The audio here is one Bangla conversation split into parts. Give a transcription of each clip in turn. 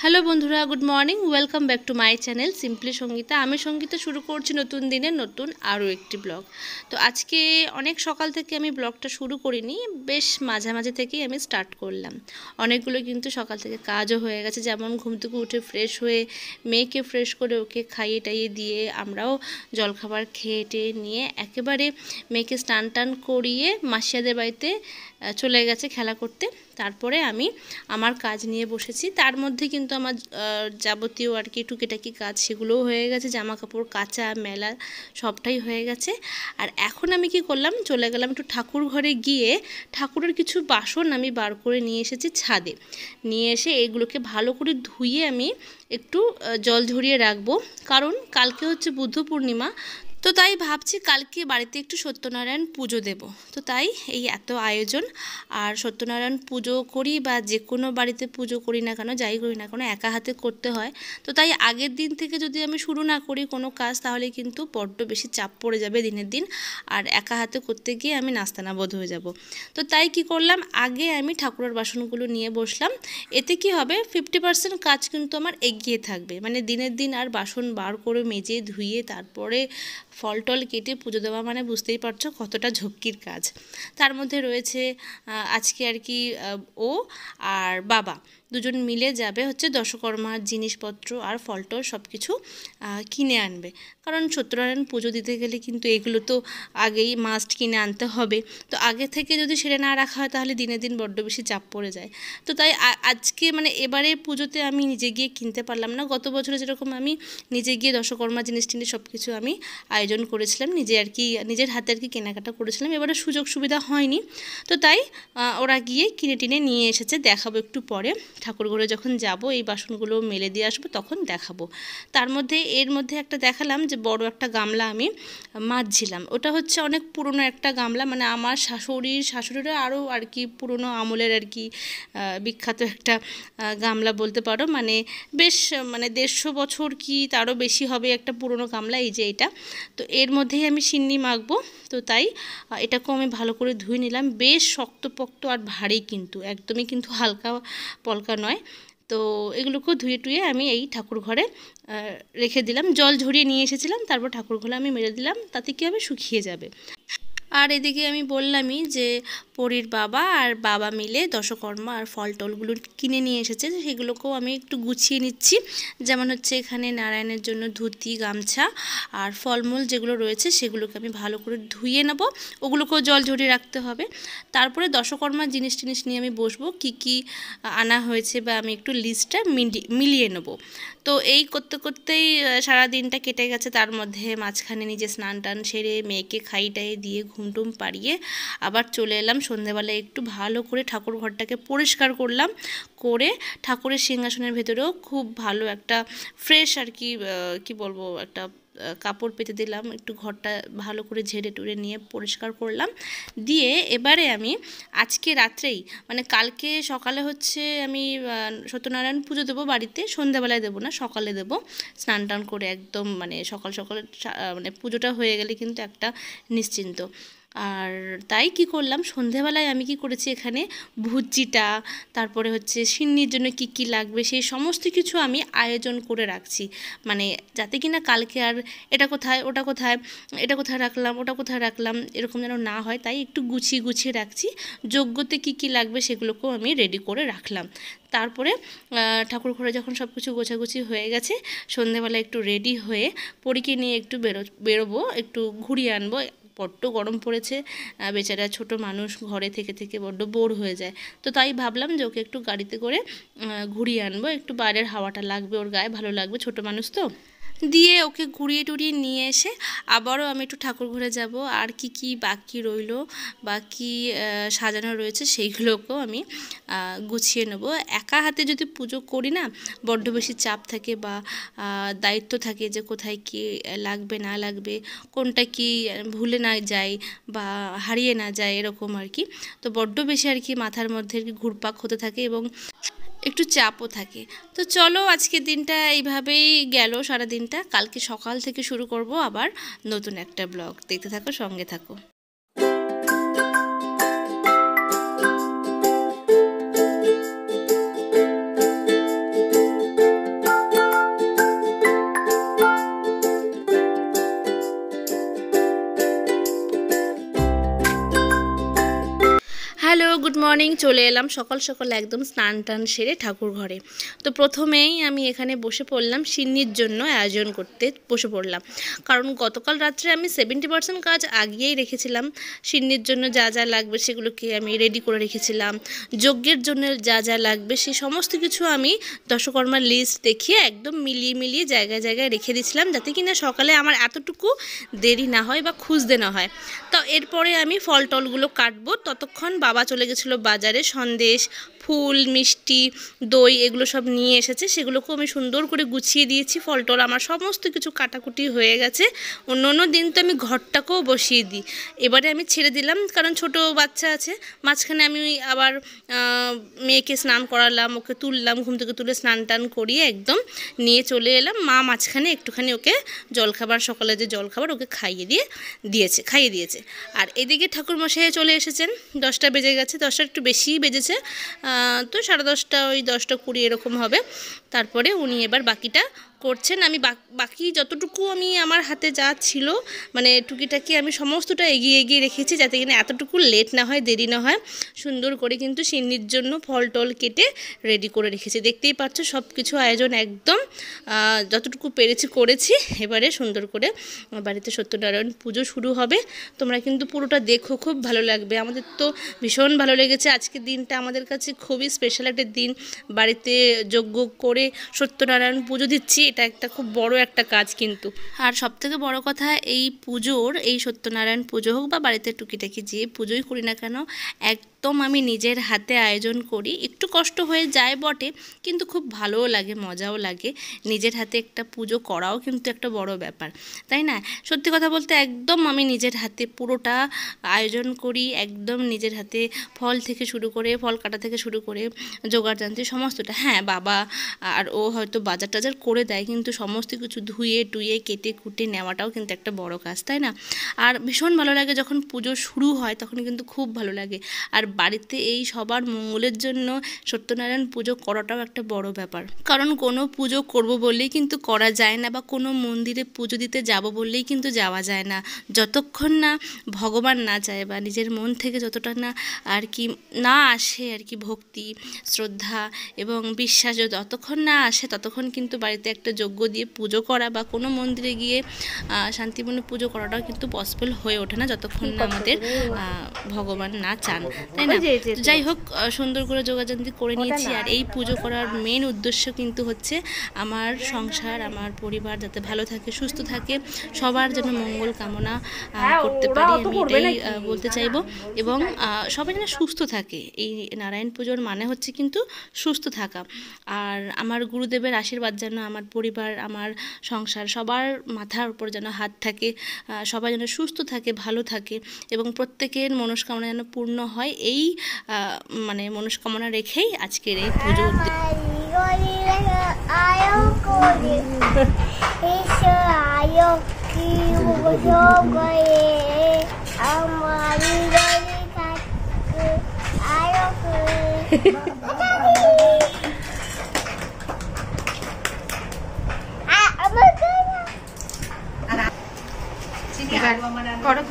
হ্যালো বন্ধুরা, good morning. Welcome back to my channel simply Sangeeta. আমি সঙ্গীতা শুরু করছি নতুন দিনে নতুন আরও একটি ব্লগ। তো আজকে অনেক সকাল থেকে আমি ব্লগটা শুরু করিনি, বেশ মাঝামাঝি থেকেই আমি স্টার্ট করলাম। অনেকগুলো কিন্তু সকাল থেকে কাজও হয়ে গেছে, যেমন ঘুম থেকে উঠে ফ্রেশ হয়ে মেয়েকে ফ্রেশ করে ওকে খাইয়ে টাইয়ে দিয়ে আমরাও জলখাবার খেয়ে টেয়ে নিয়ে একেবারে মেয়েকে স্নান টান করিয়ে মাসিয়াদের বাড়িতে চলে গেছে খেলা করতে। তারপরে আমি আমার কাজ নিয়ে বসেছি। তার মধ্যে কিন্তু আমার যাবতীয় আর কি টুকিটাকি কাজ সেগুলোও হয়ে গেছে, জামা কাপড় কাচা মেলা সবটাই হয়ে গেছে। আর এখন আমি কি করলাম, চলে গেলাম একটু ঠাকুর ঘরে গিয়ে ঠাকুরের কিছু বাসন আমি বার করে নিয়ে এসেছি ছাদে। নিয়ে এসে এগুলোকে ভালো করে ধুয়ে আমি একটু জল ঝরিয়ে রাখবো, কারণ কালকে হচ্ছে বুদ্ধ পূর্ণিমা। তো তাই ভাবছি কালকে বাড়িতে একটু সত্যনারায়ণ পুজো দেব। তো তাই এই এত আয়োজন। আর সত্যনারায়ণ পুজো করি বা যে কোনো বাড়িতে পুজো করি না কেন, যাই করি না কেন, একা হাতে করতে হয়। তো তাই আগের দিন থেকে যদি আমি শুরু না করি কোনো কাজ, তাহলে কিন্তু বড্ড বেশি চাপ পড়ে যাবে দিনের দিন, আর একা হাতে করতে গিয়ে আমি নাস্তানাবোধ হয়ে যাব। তো তাই কি করলাম, আগে আমি ঠাকুরের বাসনগুলো নিয়ে বসলাম। এতে কি হবে, 50% কাজ কিন্তু আমার এগিয়ে থাকবে। মানে দিনের দিন আর বাসন বার করে মেজে ধুয়ে তারপরে ফল টল কেটে পুজো দেওয়া মানে বুঝতেই পারছো কতটা ঝক্কির কাজ। তার মধ্যে রয়েছে আজকে আর কি ও আর বাবা দুজন মিলে যাবে হচ্ছে দশকর্মার জিনিসপত্র আর ফল টল সব কিছু কিনে আনবে। কারণ সত্যনারায়ণ পুজো দিতে গেলে কিন্তু এগুলো তো আগেই মাস্ট কিনে আনতে হবে। তো আগে থেকে যদি সেরে না রাখা হয় তাহলে দিনে দিন বড্ড বেশি চাপ পড়ে যায়। তো তাই আজকে মানে এবারে পুজোতে আমি নিজে গিয়ে কিনতে পারলাম না। গত বছরে যেরকম আমি নিজে গিয়ে দশকর্মা জিনিস টিনিস সব কিছু আমি আয়োজন করেছিলাম, নিজে আর কি নিজের হাতে আর কি কেনাকাটা করেছিলাম, এবারে সুযোগ সুবিধা হয়নি। তো তাই ওরা গিয়ে কিনে টিনে নিয়ে এসেছে, দেখাবো একটু পরে। ঠাকুরঘরে যখন যাব এই বাসনগুলো মেলে দিয়ে আসবো তখন দেখাবো। তার মধ্যে এর মধ্যে একটা দেখালাম যে বড় একটা গামলা আমি মাজছিলাম। ওটা হচ্ছে অনেক পুরনো একটা গামলা, মানে আমার শাশুড়িরও আরও আর কি পুরনো আমলের আর কি বিখ্যাত একটা গামলা বলতে পারো। মানে বেশ মানে 150 বছর কি তারও বেশি হবে একটা পুরনো গামলা, এই যে এটা। তো এর মধ্যেই আমি সিন্নি মাখবো। তো তাই এটাকেও আমি ভালো করে ধুয়ে নিলাম। বেশ শক্তপোক্ত আর ভারী, কিন্তু একদমই কিন্তু হালকা পলকা নয়। তো এগুলোকেও ধুয়ে টুয়ে আমি এই ঠাকুর ঘরে রেখে দিলাম। জল ঝরিয়ে নিয়ে এসেছিলাম, তারপর ঠাকুর ঘরে আমি মেরে দিলাম, তাতে কি হবে, শুকিয়ে যাবে। আর এদিকে আমি বললামই যে পরীর বাবা আর বাবা মিলে দশকর্মা আর ফল টলগুলো কিনে নিয়ে এসেছে, সেগুলোকেও আমি একটু গুছিয়ে নিচ্ছি। যেমন হচ্ছে এখানে নারায়ণের জন্য ধুতি গামছা আর ফলমূল যেগুলো রয়েছে সেগুলোকে আমি ভালো করে ধুয়ে নেব, ওগুলোকেও জল ঝরিয়ে রাখতে হবে। তারপরে দশকর্মার জিনিস টিনিস নিয়ে আমি বসবো, কি কি আনা হয়েছে বা আমি একটু লিস্টটা মিলিয়ে নেব। তো এই করতে করতেই সারা দিনটা কেটে গেছে। তার মধ্যে মাঝখানে নিজে স্নান টান সেরে মেয়েকে খাইটাই দিয়ে ঘুমটুম পাড়িয়ে আবার চলে এলাম সন্ধেবেলায়, একটু ভালো করে ঠাকুর ঘরটাকে পরিষ্কার করলাম। করে ঠাকুরের সিংহাসনের ভেতরেও খুব ভালো একটা ফ্রেশ আর কি কি বলবো একটা কাপড় পেতে দিলাম, একটু ঘরটা ভালো করে ঝেড়ে টুড়ে নিয়ে পরিষ্কার করলাম। দিয়ে এবারে আমি আজকে রাত্রেই মানে কালকে সকালে হচ্ছে আমি সত্যনারায়ণ পুজো দেবো বাড়িতে, সন্ধ্যাবেলায় দেবো না, সকালে দেবো। স্নান টান করে একদম মানে সকাল সকাল মানে পুজোটা হয়ে গেলে কিন্তু একটা নিশ্চিন্ত। আর তাই কি করলাম, সন্ধেবেলায় আমি কি করেছি, এখানে ভুজিটা তারপরে হচ্ছে সিন্নির জন্য কি কি লাগবে সেই সমস্ত কিছু আমি আয়োজন করে রাখছি। মানে যাতে কিনা কালকে আর এটা কোথায় ওটা কোথায়, এটা কোথায় রাখলাম ওটা কোথায় রাখলাম এরকম যেন না হয়, তাই একটু গুছিয়ে গুছিয়ে রাখছি। যজ্ঞতে কি কি লাগবে সেগুলোকেও আমি রেডি করে রাখলাম। তারপরে ঠাকুর ঘরে যখন সব কিছু গোছাগুছি হয়ে গেছে, সন্ধেবেলা একটু রেডি হয়ে পরীকে নিয়ে একটু বেরোবো, একটু ঘুরিয়ে আনবো। বড্ড গরম পড়েছে, বেচারা ছোট মানুষ ঘরে থেকে থেকে বড্ড বোর হয়ে যায়। তো তাই ভাবলাম যে ওকে একটু গাড়িতে করে ঘুরিয়ে আনবো, একটু বাইরের হাওয়াটা লাগবে ওর গায়ে, ভালো লাগবে, ছোট মানুষ তো। দিয়ে ওকে ঘুরিয়ে টুরিয়ে নিয়ে এসে আবারও আমি একটু ঠাকুর ঘরে যাব। আর কি কি বাকি রইল বা কী সাজানো রয়েছে সেইগুলোকেও আমি গুছিয়ে নেব। একা হাতে যদি পুজো করি না, বড্ড বেশি চাপ থাকে বা দায়িত্ব থাকে যে কোথায় কী লাগবে না লাগবে, কোনটা কি ভুলে না যায় বা হারিয়ে না যায়, এরকম আর কি। তো বড্ড বেশি আর কি মাথার মধ্যে ঘুরপাক হতে থাকে এবং একটু চাপও থাকে। তো চলো আজকের দিনটা এইভাবেই গেল, সারা দিনটা। কালকে সকাল থেকে শুরু করব আবার নতুন একটা ব্লগ, দেখতে থাকো, সঙ্গে থাকো। হ্যালো গুড মর্নিং, চলে এলাম সকাল সকাল একদম স্নান টান সেরে ঠাকুর ঘরে। তো প্রথমেই আমি এখানে বসে পড়লাম সিন্নির জন্য আয়োজন করতে বসে পড়লাম, কারণ গতকাল রাত্রে আমি 70% কাজ আগিয়েই রেখেছিলাম। সিন্নির জন্য যা যা লাগবে সেগুলোকে আমি রেডি করে রেখেছিলাম, যজ্ঞের জন্য যা যা লাগবে সেই সমস্ত কিছু আমি দশকর্মার লিস্ট দেখিয়ে একদম মিলিয়ে জায়গায় জায়গায় রেখে দিয়েছিলাম, যাতে কিনা সকালে আমার এতটুকু দেরি না হয় বা খুঁজতে না হয়। তো এরপরে আমি ফল টলগুলো কাটবো, ততক্ষণ বাবা চলে গেছিলো বাজারে। সন্দেশ, ফুল, মিষ্টি, দই এগুলো সব নিয়ে এসেছে, সেগুলোকেও আমি সুন্দর করে গুছিয়ে দিয়েছি। ফল টল আমার সমস্ত কিছু কাটাকুটি হয়ে গেছে। অন্য দিন তো আমি ঘরটাকেও বসিয়ে দিই, এবারে আমি ছেড়ে দিলাম, কারণ ছোট বাচ্চা আছে। মাঝখানে আমি আবার মেয়েকে স্নান করালাম, ওকে তুললাম, ঘুম থেকে তুলে স্নান টান করিয়ে একদম নিয়ে চলে এলাম। মা মাঝখানে একটুখানি ওকে জলখাবার, সকালে যে জলখাবার ওকে খাইয়ে দিয়েছে। আর এদিকে ঠাকুরমশাই চলে এসেছেন, 10টা বেজে গেছে, 10টা একটু বেশিই বেজেছে, তো 10:30 ওই 10:20 এরকম হবে। তারপরে উনি এবার বাকিটা করছেন। আমি বাকি যতটুকু আমি আমার হাতে যা ছিল মানে টুকিটাকি আমি সমস্তটা এগিয়ে রেখেছি, যাতে কিনা এতটুকু লেট না হয়, দেরি না হয়। সুন্দর করে কিন্তু সিন্নির জন্য ফল টল কেটে রেডি করে রেখেছি। দেখতেই পাচ্ছ সব কিছু আয়োজন একদম যতটুকু পেরেছি করেছি। এবারে সুন্দর করে বাড়িতে সত্যনারায়ণ পুজো শুরু হবে। তোমরা কিন্তু পুরোটা দেখো, খুব ভালো লাগবে। আমাদের তো ভীষণ ভালো লেগেছে। আজকের দিনটা আমাদের কাছে খুবই স্পেশাল একটা দিন। বাড়িতে যজ্ঞ করে সত্যনারায়ণ পুজো দিচ্ছি, এটা একটা খুব বড় একটা কাজ কিন্তু। আর সবথেকে বড় কথা, এই পুজোর, এই সত্যনারায়ণ পুজো হোক বা বাড়িতে টুকিটাকি যে পুজোই করি না কেন, একদম আমি নিজের হাতে আয়োজন করি। একটু কষ্ট হয়ে যায় বটে, কিন্তু খুব ভালোও লাগে, মজাও লাগে। নিজের হাতে একটা পুজো করাও কিন্তু একটা বড় ব্যাপার, তাই না? সত্যি কথা বলতে একদম আমি নিজের হাতে পুরোটা আয়োজন করি, একদম নিজের হাতে ফল থেকে শুরু করে, ফল কাটা থেকে শুরু করে জোগাড় জানতে সমস্তটা। হ্যাঁ, বাবা আর ও হয়তো বাজার টাজার করে দেয়, কিন্তু সমস্ত কিছু ধুয়ে টুয়ে কেটে কুটে নেওয়াটাও কিন্তু একটা বড় কাজ, তাই না? আর ভীষণ ভালো লাগে যখন পুজো শুরু হয়, তখন কিন্তু খুব ভালো লাগে। আর বাড়িতে এই সবার মঙ্গলের জন্য সত্যনারায়ণ পুজো করাটাও একটা বড় ব্যাপার, কারণ কোনো পুজো করব বললেই কিন্তু করা যায় না, বা কোনো মন্দিরে পুজো দিতে যাব বললেই কিন্তু যাওয়া যায় না, যতক্ষণ না ভগবান না চায় বা নিজের মন থেকে যতটা না আর কি না আসে আর কি ভক্তি, শ্রদ্ধা এবং বিশ্বাস যতক্ষণ না আসে, ততক্ষণ কিন্তু বাড়িতে একটা যজ্ঞ দিয়ে পুজো করা বা কোনো মন্দিরে গিয়ে শান্তিপূর্ণ পুজো করাটাও কিন্তু পসিবল হয়ে ওঠে না, যতক্ষণ না আমাদের ভগবান না চান, তাই না? যাই হোক, সুন্দর করে যোগাযোগ করে নিয়েছি। আর এই পুজো করার মেন উদ্দেশ্য কিন্তু হচ্ছে আমার সংসার, আমার পরিবার যাতে ভালো থাকে, সুস্থ থাকে, সবার যেন মঙ্গল কামনা করতে পারি, আমি এটাই বলতে চাইবো। এবং সবাই যেন সুস্থ থাকে। এই নারায়ণ পুজোর মানে হচ্ছে কিন্তু সুস্থ থাকা। আর আমার গুরুদেবের আশীর্বাদ যেন আমার পরিবার, আমার সংসার, সবার মাথার উপর যেন হাত থাকে, সবাই যেন সুস্থ থাকে, ভালো থাকে, এবং প্রত্যেকের মনস্কামনা যেন পূর্ণ হয়, এই মানে মনস্কামনা রেখেই আজকের এই পুজো।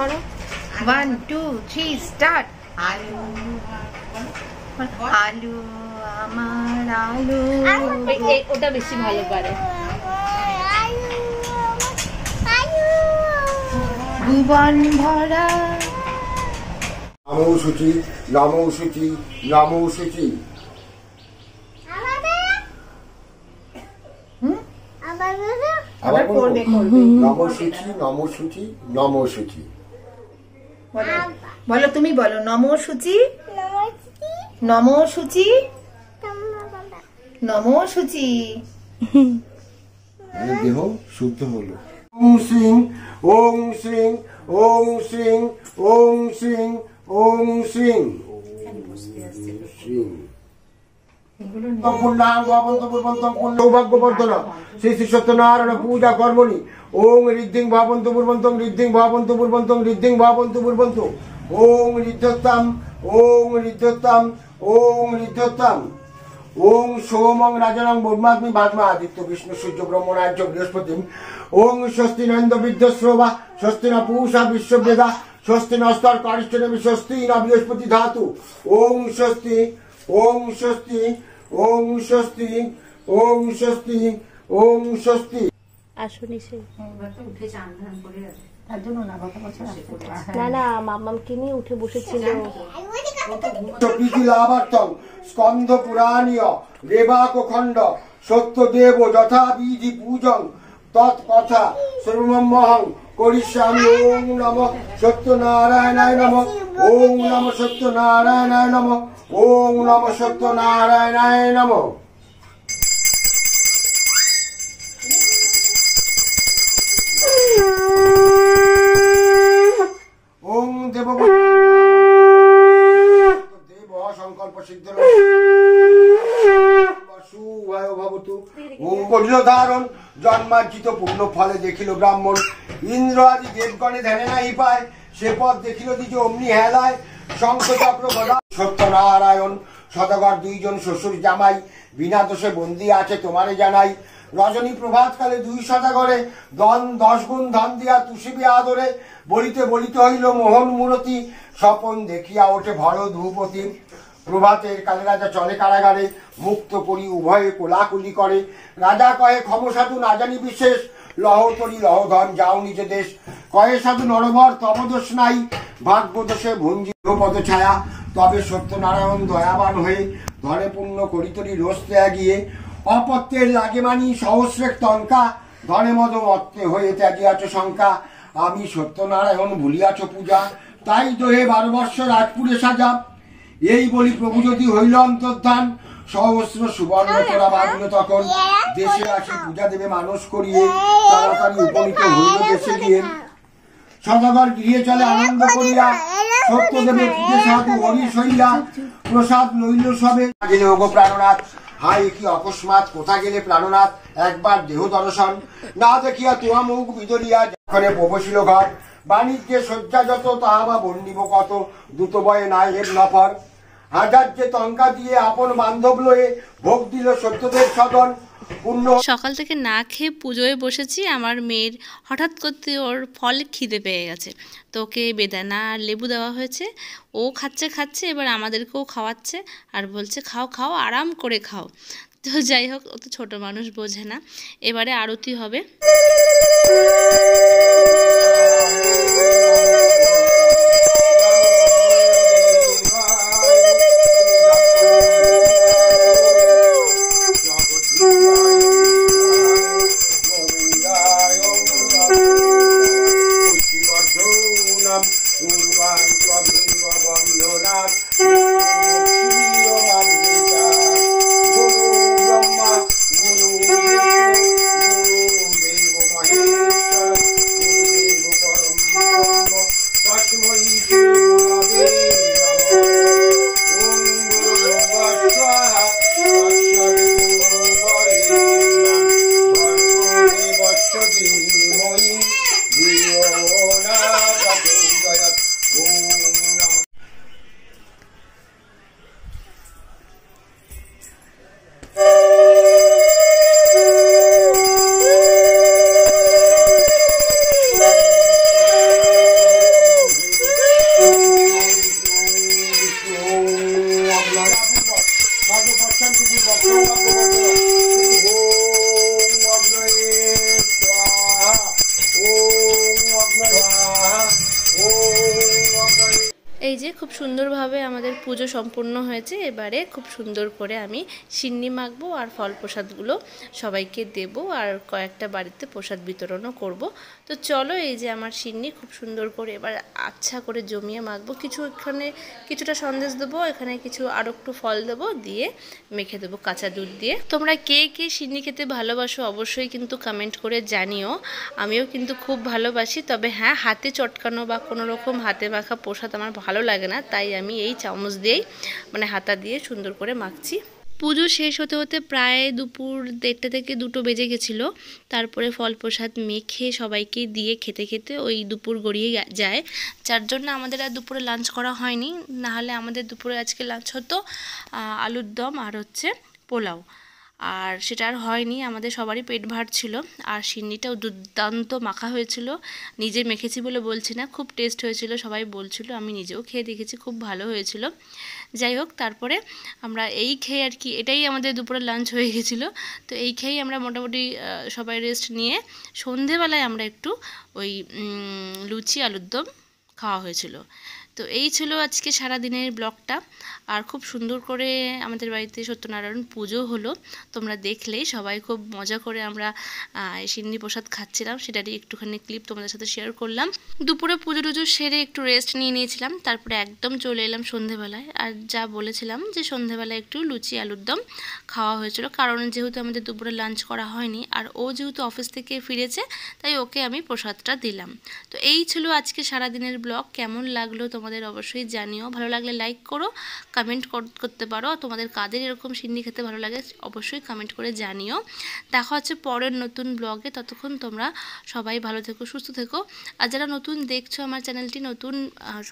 করো 1 2 3 স্টার্ট। আলু আমার আলু, ওটা বেশি ভালো পারে। ভুবন ভরা নমো শুচি, নমো শুচি, নমো শুচি। আবার করবে নমো শুচি, নমো শুচি, নমো শুচি। বলো, তুমি বলো, নমো শুচি, নমো শুচি, নমো শুচি। দেহ শুদ্ধ হলো। ওং সিং, ওং সিং, ওং সিং, ওং সিং, ওং সিং, সিং। সৌভাগ্যবর্ধন শ্রী শ্রী সত্যনারায়ণ পূজা কর্মণি। ওং ঋদ্ধিং ভাবন্তু পূর্বন্তং, ঋদ্ধিং ভাবন্তু পূর্বন্তং, ঋদ্ধিং ভাবন্তু পূর্বন্তু। ওং ঋদ্ধতাম, ওং ঋদ্ধতাম, ওং ঋদ্ধতাম। ওং সোমং রাজনং ব্রহ্মাগ্নি বাগ্মা আদিত্য বিষ্ণু সূর্য ব্রহ্মণার্য বৃহস্পতি। ওং স্বস্তি নন্দ বিদ্যশ্রবা, স্বস্তি না পূষা বিশ্ববেদা, স্বস্তি নস্তর কারিষ্ঠনেমি স্বস্তি না বৃহস্পতি ধাতু ওং স্বস্তি ওং স্বস্তি ওং স্বস্তি ওং স্বস্তি ওং স্বস্তি। আসুনি সে উঠে চান ধান করে তার জন্য না গত বছর না না মামামকে নিয়ে উঠে বসেছিল। প্রীতি লাভার্থং স্কন্ধ পুরাণীয় রেবাক খণ্ড সত্যদেব যথা বিধি পূজং তৎকথা সর্বমহং করিষ্যামি। ওং নমঃ সত্যনারায়ণায় নমঃ ওং নমঃ সত্যনারায়ণায় নমঃ ওং নমঃ সত্যনারায়ণায় নমঃ। ওং দেব দেব সংকল্প সিদ্ধ শুভায় ভবতু। ওং করিল ধারণ জন্মার্জিত পূর্ণ ফলে দেখিল ব্রাহ্মণ ইন্দ্র আদি দেবগণে ধ্যানে নাই পায় সে পথ দেখিল দ্বিজ অমনি হেলায় শঙ্খ চক্র গদা। সত্যনারায়ণ সদাগর দুইজন শ্বশুর জামাই বিনা দোষে বন্দি আছে তোমারে জানাই। রজনী প্রভাত কালে দুই সদাগরে দন 10 গুণ ধন দিয়া তুষিবি আদরে বলিতে বলিতে হইল মোহন মূরতি স্বপন দেখিয়া ওঠে ভরত ভূপতি। প্রভাতের কালে রাজা চলে কারাগারে মুক্ত করি উভয়ে কোলাকুলি করে রাজা কহে ক্ষম সাধু না জানি বিশেষ লহতরি লহধন যাও নিজ দেশ কহে সাধু নরবর তব দোষ নাই ভাগ্য দোষে ভুঞ্জি পদ ছায়া তবে সত্যনারায়ণ দয়াবান হয়ে ধরে পূর্ণ করিতরি রোজ ত্যাগিয়ে অপত্যের লাগে মানি সহস্রেক টঙ্কা ধনে মদ মত্তে হয়ে ত্যাগিয়াছ শঙ্কা আমি সত্যনারায়ণ ভুলিয়াছ পূজা তাই দোহে 12 বর্ষ রাজপুরে সাজা। এই বলি প্রভু যদি হইল অন্তর্ধান সহস্র সুবর্ণ তোরা বাঁধল তখন দেশে আসি পূজা দেবে মানুষ করিয়ে তাড়াতাড়ি উপনীত হইল দেশে গিয়ে সদাগর গৃহে চলে আনন্দ করিয়া সত্যদেবে পূজে সাধু হরিশ হইয়া প্রসাদ লইল সবে। গেলে ওগো প্রাণনাথ হাই কি অকস্মাৎ কোথা গেলে প্রাণনাথ একবার দেহ দর্শন না দেখিয়া তোমা মুখ বিদরিয়া যখন প্রবশিল ঘর বাণিজ্যে শয্যা যত তাহা বা বন্ডিব কত দ্রুত বয়ে নাই এর নফর হাজার যে টঙ্কা দিয়ে আপন বান্ধব লয়ে ভোগ দিল সত্যদেব সদন পূর্ণ। সকাল থেকে না খেয়ে পুজোয় বসেছি। আমার মেয়ের হঠাৎ করতে ওর ফল খিদে পেয়ে গেছে, তো ওকে বেদানা আর লেবু দেওয়া হয়েছে। ও খাচ্ছে এবার আমাদেরকেও খাওয়াচ্ছে আর বলছে খাও খাও আরাম করে খাও। তো যাই হোক, ও তো ছোটো মানুষ বোঝে না। এবারে আরতি হবে। এই যে খুব সুন্দরভাবে আমাদের পুজো সম্পূর্ণ হয়েছে। এবারে খুব সুন্দর করে আমি সিন্নি মাখবো আর ফল প্রসাদগুলো সবাইকে দেব আর কয়েকটা বাড়িতে প্রসাদ বিতরণও করব। তো চলো, এই যে আমার সিন্নি খুব সুন্দর করে এবার আচ্ছা করে জমিয়ে মাখবো। এখানে কিছুটা সন্দেশ দেবো, এখানে কিছু আরও একটু ফল দেবো, দিয়ে মেখে দেবো কাঁচা দুধ দিয়ে। তোমরা কে কে সিন্নি খেতে ভালোবাসো অবশ্যই কিন্তু কমেন্ট করে জানিও। আমিও কিন্তু খুব ভালোবাসি, তবে হ্যাঁ, হাতে চটকানো বা কোনো রকম হাতে মাখা প্রসাদ আমার ভালো লাগে না, তাই আমি এই চামচ দিয়েই মানে হাতা দিয়ে সুন্দর করে মাখছি। পুজো শেষ হতে হতে প্রায় দুপুর 1টা থেকে 2টো বেজে গেছিলো। তারপরে ফল প্রসাদ মেখে সবাইকে দিয়ে খেতে খেতে ওই দুপুর গড়িয়ে যায়, যার জন্য আমাদের আর দুপুরে লাঞ্চ করা হয়নি। নাহলে আমাদের দুপুরে আজকে লাঞ্চ হতো আলুর দম আর হচ্ছে পোলাও। আর সেটা আর হয়নি, আমাদের সবারই পেট ভার ছিল। আর সিন্নিটাও দুর্দান্ত মাখা হয়েছিল, নিজে মেখেছি বলে বলছি না, খুব টেস্ট হয়েছিল, সবাই বলছিল, আমি নিজেও খেয়ে দেখেছি, খুব ভালো হয়েছিল। যাই হোক, তারপরে আমরা এই খেয়ে আর কি, এটাই আমাদের দুপুরের লাঞ্চ হয়ে গেছিলো। তো এই খেয়েই আমরা মোটামুটি সবাই রেস্ট নিয়ে সন্ধেবেলায় আমরা একটু ওই লুচি আলুর দম খাওয়া হয়েছিল। তো এই ছিল আজকে সারা দিনের ব্লগটা। আর খুব সুন্দর করে আমাদের বাড়িতে সত্যনারায়ণ পুজো হলো, তোমরা দেখলেই, সবাই খুব মজা করে আমরা সিন্নি প্রসাদ খাচ্ছিলাম, সেটারই একটুখানি ক্লিপ তোমাদের সাথে শেয়ার করলাম। দুপুরে পুজো টুজো সেরে একটু রেস্ট নিয়ে নিয়েছিলাম, তারপরে একদম চলে এলাম সন্ধেবেলায়। আর যা বলেছিলাম যে সন্ধেবেলায় একটু লুচি আলুর দম খাওয়া হয়েছিল, কারণ যেহেতু আমাদের দুপুরে লাঞ্চ করা হয়নি, আর ও যেহেতু অফিস থেকে ফিরেছে, তাই ওকে আমি প্রসাদটা দিলাম। তো এই ছিল আজকে সারাদিনের ব্লগ। কেমন লাগলো তোমাদের অবশ্যই জানিও, ভালো লাগলে লাইক করো, কমেন্ট করতে পারো, তোমাদের কাদের এরকম সিন্নি খেতে ভালো লাগে অবশ্যই কমেন্ট করে জানিও। দেখা হচ্ছে পরের নতুন ব্লগে, ততক্ষণ তোমরা সবাই ভালো থেকো, সুস্থ থেকো। আর যারা নতুন দেখছো আমার চ্যানেলটি, নতুন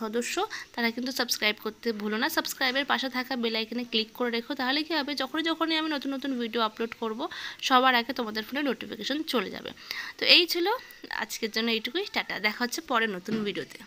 সদস্য, তারা কিন্তু সাবস্ক্রাইব করতে ভুলো না, সাবস্ক্রাইবের পাশে থাকা বেল আইকনে ক্লিক করে রেখো, তাহলে কি হবে, যখনই আমি নতুন নতুন ভিডিও আপলোড করব সবার আগে তোমাদের ফোনে নোটিফিকেশন চলে যাবে। তো এই ছিল আজকের জন্য এইটুকুই, টাটা, দেখা হচ্ছে পরের নতুন ভিডিওতে।